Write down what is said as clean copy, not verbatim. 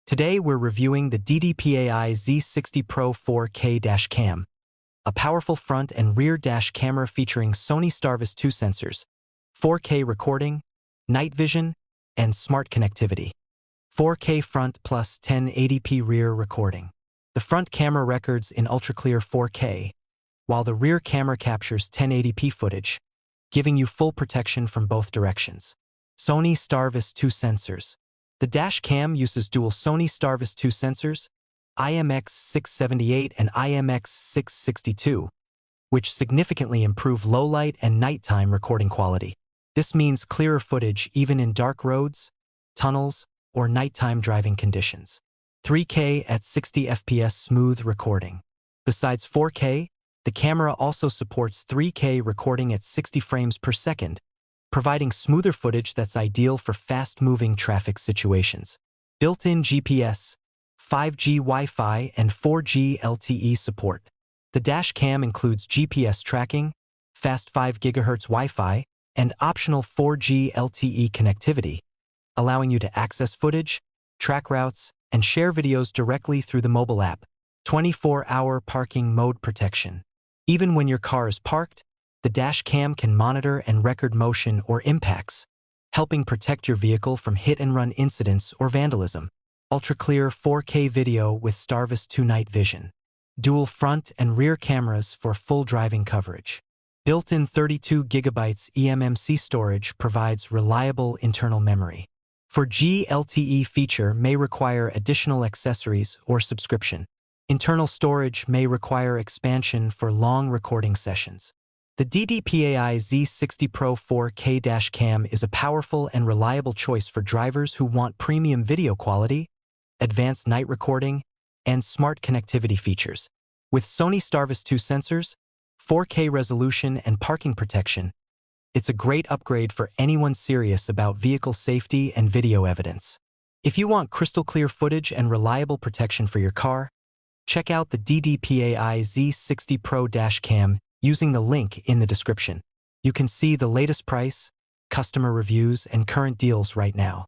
Today we're reviewing the DDPAI Z60 Pro 4K dash cam, a powerful front and rear dash camera featuring Sony STARVIS 2 sensors, 4K recording, night vision, and smart connectivity. 4K front plus 1080p rear recording. The front camera records in ultra-clear 4K, while the rear camera captures 1080p footage, giving you full protection from both directions. Sony STARVIS 2 sensors. The dash cam uses dual Sony STARVIS 2 sensors, IMX678 and IMX662, which significantly improve low-light and nighttime recording quality. This means clearer footage even in dark roads, tunnels, or nighttime driving conditions. 3K at 60 FPS smooth recording. Besides 4K, the camera also supports 3K recording at 60 frames per second, providing smoother footage that's ideal for fast-moving traffic situations. Built-in GPS, 5G Wi-Fi, and 4G LTE support. The dash cam includes GPS tracking, fast 5 GHz Wi-Fi, and optional 4G LTE connectivity, allowing you to access footage, track routes, and share videos directly through the mobile app. 24-hour parking mode protection. Even when your car is parked, the dash cam can monitor and record motion or impacts, helping protect your vehicle from hit-and-run incidents or vandalism. Ultra-clear 4K video with STARVIS 2 night vision. Dual front and rear cameras for full driving coverage. Built-in 32 GB eMMC storage provides reliable internal memory. 4G LTE feature may require additional accessories or subscription. Internal storage may require expansion for long recording sessions. The DDPAI Z60 Pro 4K dash cam is a powerful and reliable choice for drivers who want premium video quality, advanced night recording, and smart connectivity features. With Sony STARVIS 2 sensors, 4K resolution, and parking protection, it's a great upgrade for anyone serious about vehicle safety and video evidence. If you want crystal clear footage and reliable protection for your car, check out the DDPAI Z60 Pro dash cam using the link in the description. You can see the latest price, customer reviews, and current deals right now.